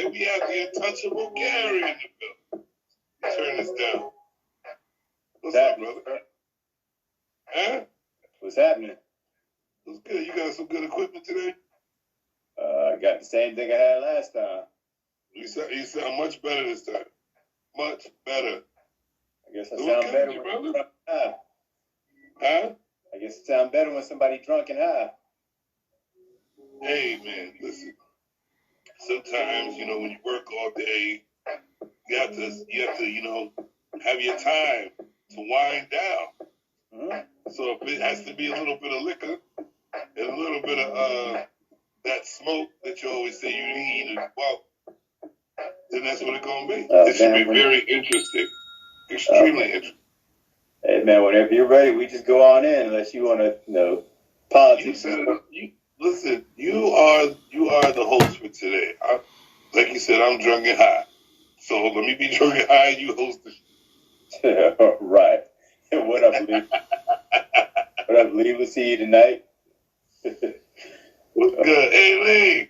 right, we have the untouchable Gary in the building. Turn this down. What's up, brother? Huh? What's happening? What's good? You got some good equipment today? I got the same thing I had last time. You sound much better this time. Much better. I guess I sound better when I'm drunk and high. Huh? I guess it sound better when somebody drunk and high. Hey, man, listen. Sometimes, when you work all day, you have to, have your time to wind down. Mm-hmm. So if it has to be a little bit of liquor and a little bit of that smoke that you always say you need, then that's what it's going to be. It should be very interesting. Extremely interesting. Hey, man, whenever you're ready, we just go on in, unless you want to, politics. Listen, you are the host for today. Like you said, I'm drunk and high. So let me be drunk and high and you host the show. Right. What up, Lee? What up, Lee? We'll see you tonight. What's good? Hey, Lee.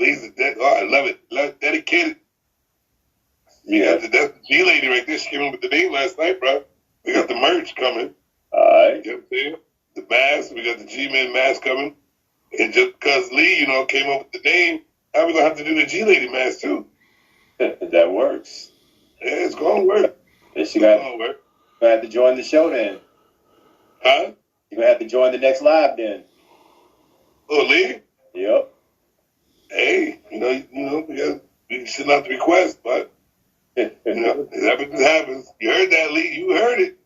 Lee's I love it. Dedicated. Yeah. That's the G lady right there. She came in with the name last night, bro. We got the merch coming. All right. You know what I'm saying? The mask. We got the G-Man mask coming. And just because Lee, came up with the name, now we're going to have to do the G-Lady mask, too. That works. Yeah, it's going to work. Yes, you're going to have to join the show then. Huh? You're going to have to join the next live then. Oh, Lee? Yep. Hey, we send out the request, but, everything happens. You heard that, Lee. You heard it.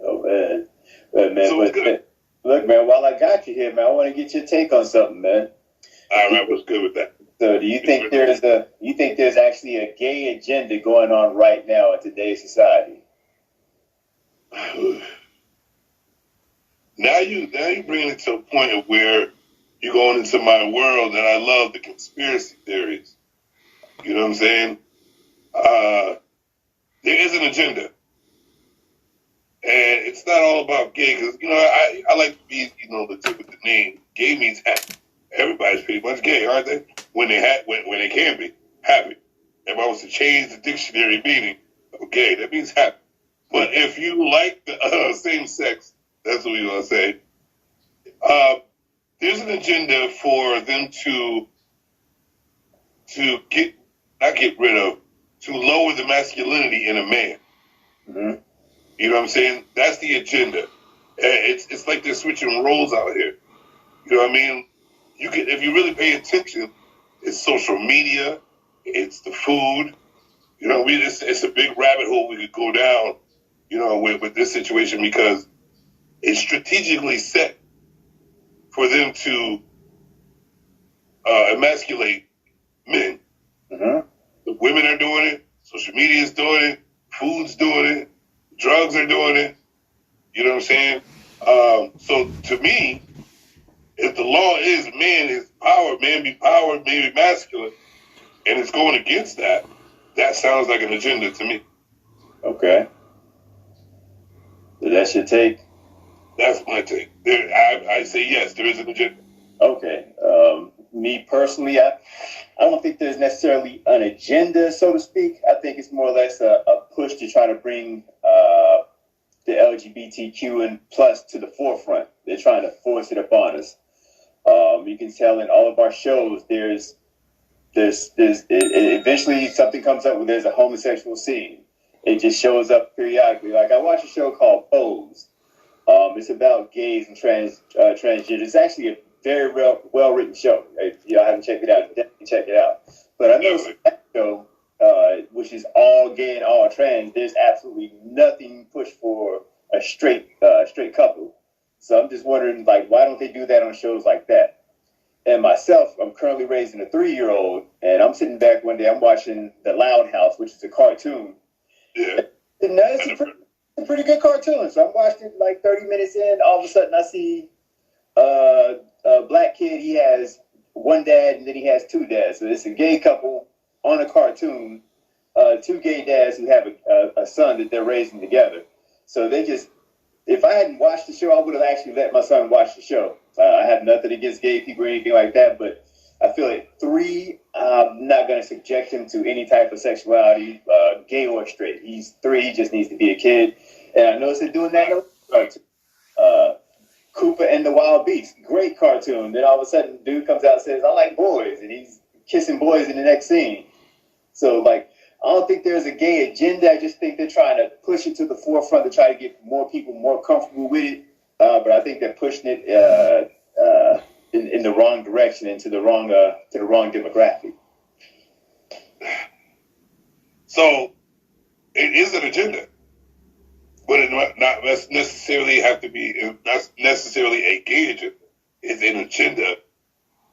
Oh, man. Man, so it's good. Look, man, while I got you here, man, I want to get your take on something, man. All right, what's good with that? So, do you think there's actually a gay agenda going on right now in today's society? Now you bring it to a point of where you're going into my world, and I love the conspiracy theories. You know what I'm saying? There is an agenda. And it's not all about gay, because, I like to be, the tip of the name. Gay means happy. Everybody's pretty much gay, aren't they? When they can be happy. Everybody wants to change the dictionary meaning of gay. That means happy. But if you like the same sex, that's what we're going to say. There's an agenda for them to lower the masculinity in a man. Mm-hmm. You know what I'm saying? That's the agenda. It's like they're switching roles out here. You know what I mean? If you really pay attention, it's social media, it's the food. It's a big rabbit hole we could go down, with this situation, because it's strategically set for them to emasculate men. Mm-hmm. The women are doing it. Social media is doing it. Food's doing it. Drugs are doing it. You know what I'm saying? So to me, if the law is man is power, man be power, man be masculine, and it's going against that, that sounds like an agenda to me. Okay. So that's your take? That's my take. I say yes, there is an agenda. Okay. Me personally, I don't think there's necessarily an agenda, so to speak. I think it's more or less a push to try to bring the LGBTQ and plus to the forefront. They're trying to force it upon us. You can tell in all of our shows, there's eventually something comes up where there's a homosexual scene. It just shows up periodically. Like I watch a show called Pose. It's about gays and transgender. It's actually a very well written show. If y'all haven't checked it out, definitely check it out. But I know that show, which is all gay and all trans, there's absolutely nothing pushed for a straight couple. So I'm just wondering, why don't they do that on shows like that? And myself, I'm currently raising a 3-year-old, and I'm sitting back one day, I'm watching The Loud House, which is a cartoon. Yeah. And it's a pretty good cartoon. So I'm watching it 30 minutes in, all of a sudden I see a black kid, he has one dad, and then he has 2 dads. So it's a gay couple on a cartoon, 2 gay dads who have a son that they're raising together. So if I hadn't watched the show, I would have actually let my son watch the show. I have nothing against gay people or anything like that, but I feel like 3, I'm not going to subject him to any type of sexuality, gay or straight. He's 3. He just needs to be a kid. And I noticed they're doing that in the cartoon. Cooper and the Wild Beast, great cartoon. Then all of a sudden, dude comes out and says, "I like boys," and he's kissing boys in the next scene. So, like, I don't think there's a gay agenda. I just think they're trying to push it to the forefront to try to get more people more comfortable with it. But I think they're pushing it in the wrong direction and to the wrong demographic. So it is an agenda, but it not necessarily have to be. Not necessarily a gay agenda. It's an agenda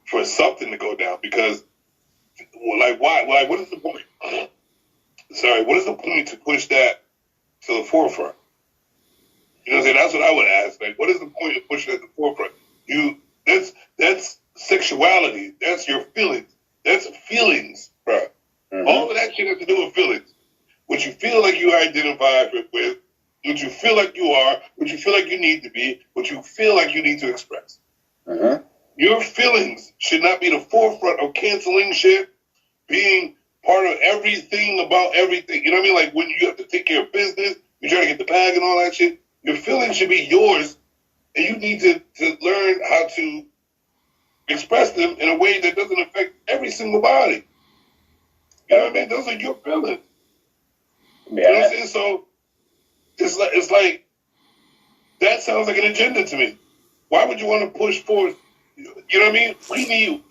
for something to go down. Because, like, why? Like, what is the point? Sorry, what is the point to push that to the forefront? You know what I'm saying? That's what I would ask. Like, what is the point of pushing it at the forefront? That's sexuality. That's your feelings. That's feelings, bro. Mm-hmm. All of that shit has to do with feelings. What you feel like you identify with, what you feel like you are, what you feel like you need to be, what you feel like you need to express. Mm-hmm. Your feelings should not be the forefront of canceling shit, being part of everything about everything. You know what I mean? Like, when you have to take care of business, you try to get the bag and all that shit, your feelings should be yours, and you need to learn how to express them in a way that doesn't affect every single body. You know what I mean? Those are your feelings. Yeah. You know what I'm saying? So it's like that sounds like an agenda to me. Why would you want to push forward? You know what I mean? We need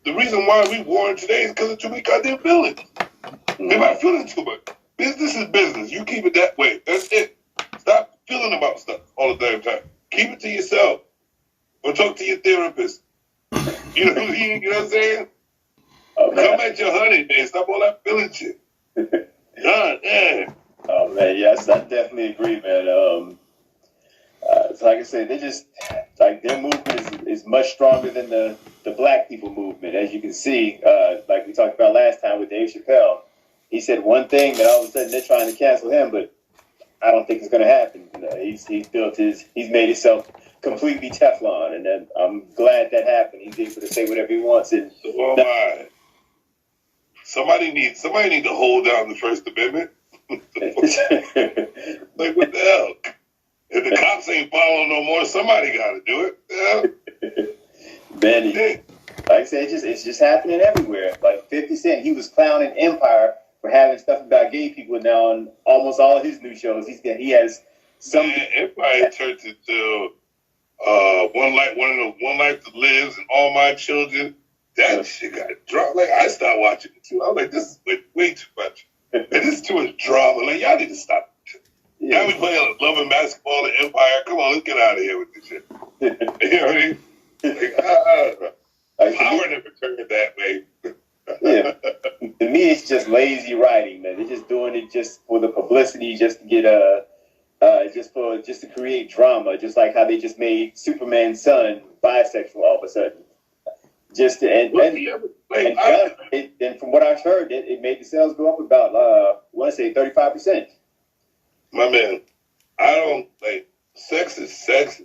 the reason why we warring today is because of too many goddamn feelings. They're not feeling too much. Business is business. You keep it that way. That's it. Stop feeling about stuff all the damn time. Keep it to yourself. Or talk to your therapist. You know what I'm saying? Oh, come at your honey, man. Stop all that feeling shit. God damn. Oh, man, yes, I definitely agree, man. So like I said, they just, like, their movement is much stronger than the black people movement. As you can see, like we talked about last time with Dave Chappelle, he said one thing, and all of a sudden they're trying to cancel him, but I don't think it's going to happen. He's made himself completely Teflon, and then I'm glad that happened. He's able to say whatever he wants. And oh my! Somebody needs to hold down the First Amendment. Like, what the hell? If the cops ain't following no more, somebody got to do it. Yeah. Man, like I said, it's just happening everywhere. Like 50 Cent, he was clowning Empire for having stuff about gay people. Now on almost all of his new shows, he has some. Man, Empire turned into One Life to Live and All My Children. That shit got dropped. Like, I stopped watching it too. I was like, this is way too much. And this is too much drama. Like, y'all need to stop. Yeah. Now we playing Love and Basketball and Empire. Come on, let's get out of here with this shit. You know what I mean? Like, power never turned that way. Yeah. To me, it's just lazy writing, man. They're just doing it just for the publicity, just to get just to create drama. Just like how they just made Superman's son bisexual all of a sudden. Just to, and from what I've heard, it made the sales go up about I want to say 35%. My man, I don't like sex is sex.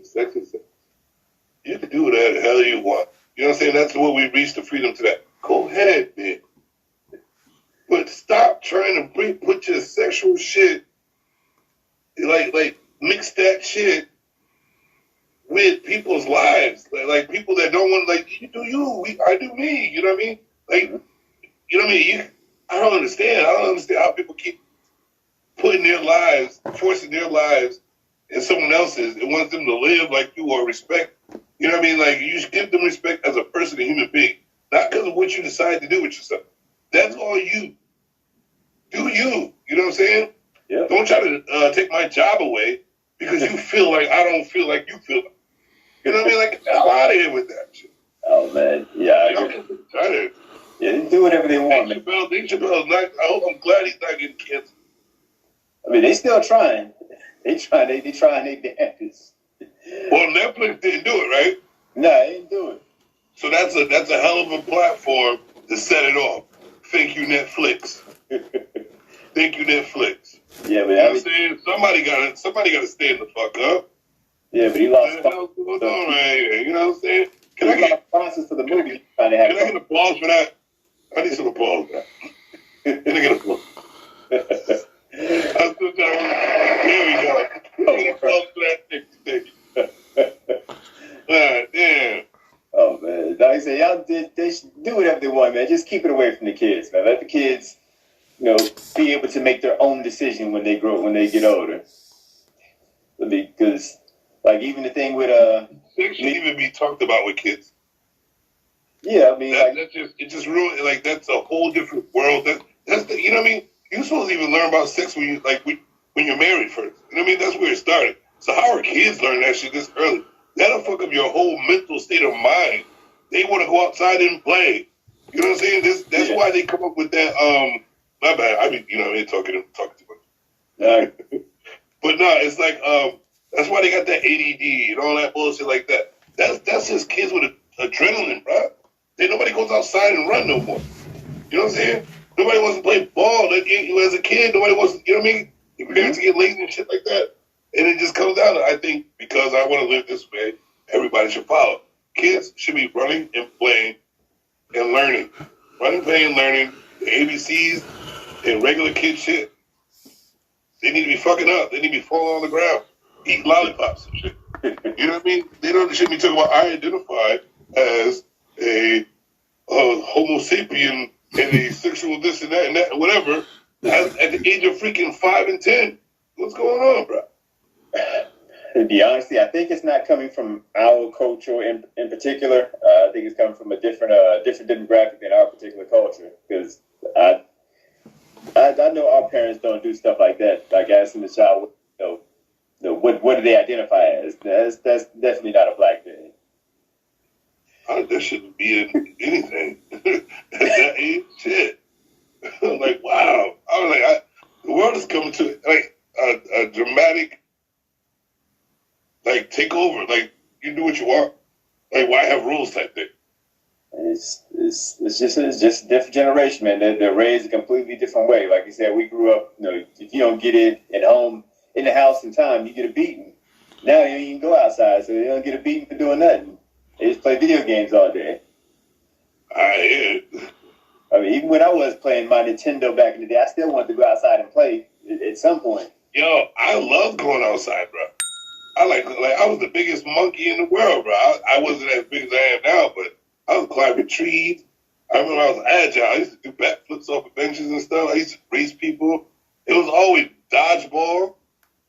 You can do whatever the hell you want. You know what I'm saying? That's what we reached the freedom to that. Go ahead, man. But stop trying to put your sexual shit, like mix that shit with people's lives. Like people that don't want, like, you do you, I do me. You know what I mean? Like, you know what I mean? I don't understand how people keep putting their lives, forcing their lives in someone else's, and wants them to live like you or respect. You know what I mean? Like, you should give them respect as a person, a human being, not because of what you decide to do with yourself. That's all you. Do you. You know what I'm saying? Yeah. Don't try to take my job away because you feel like I don't feel like you feel. You know what I mean? Like, get the hell out of here with that shit. Oh, man. Yeah. Yeah, they do whatever they want. Dave Chappelle's not, I'm glad he's not getting canceled. I mean, they still trying. They trying their damnedest. Well, Netflix didn't do it, right? No, they didn't do it. So that's a hell of a platform to set it off. Thank you, Netflix. Thank you, Netflix. Yeah, but you know what I'm saying? Somebody gotta stand the fuck up. Yeah, but he lost sponsors. You know what I'm saying? Can I get sponsors for the movie? Can I get applause for that? I need some applause. kids, man. Let the kids, be able to make their own decision when they get older. Because, like, even the thing with it shouldn't even be talked about with kids. Yeah, I mean, it just ruined. Like, that's a whole different world. That's the, you know what I mean. You're supposed to even learn about sex when you're married first. You know what I mean? That's where it started. So how are kids learning that shit this early? That'll fuck up your whole mental state of mind. They want to go outside and play. You know what I'm saying? That's why they come up with that. My bad. I mean, talking too much. But no, it's like that's why they got that ADD and all that bullshit like that. That's just kids with adrenaline, bro. Nobody goes outside and run no more. You know what I'm saying? Nobody wants to play ball. As a kid, nobody wants to. You know what I mean? Your parents get lazy and shit like that, and it just comes down to, I think, because I want to live this way, everybody should follow. Kids should be running and playing and learning, running, playing, and learning the ABCs and regular kid shit. They need to be fucking up. They need to be falling on the ground, eating lollipops and shit. You know what I mean? They shouldn't be talking about, I identify as a Homo sapien and a sexual this and that and whatever at the age of freaking 5 and 10. What's going on, bro? To be honest, I think it's not coming from our culture in particular. I think it's coming from a different demographic in our particular culture. Because I know our parents don't do stuff like that. Like asking the child, what do they identify as? That's definitely not a black thing. That shouldn't be in anything. That ain't shit. I'm like, wow. I was like, the world is coming to like a dramatic takeover. Like, you do what you want. Like, why have rules type thing? It's just a different generation, man. They're raised a completely different way. Like you said, we grew up. If you don't get it at home in the house in time, you get a beating. Now you don't even go outside, so you don't get a beating for doing nothing. They just play video games all day. I mean, even when I was playing my Nintendo back in the day, I still wanted to go outside and play at some point. Yo, I love going outside, bro. I was the biggest monkey in the world, bro. I wasn't as big as I am now, but I was climbing trees. I remember I was agile. I used to do backflips off of benches and stuff. I used to race people. It was always dodgeball,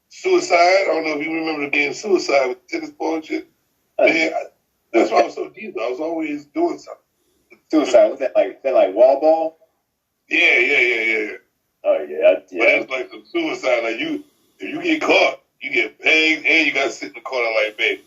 suicide. I don't know if you remember the game Suicide with tennis ball and shit. Man, that's why I was so deep. I was always doing something. Suicide, was that like wall ball? Yeah. Oh yeah. But it's like some suicide. Like if you get caught, you get pegged, and you got to sit in the corner like, babe,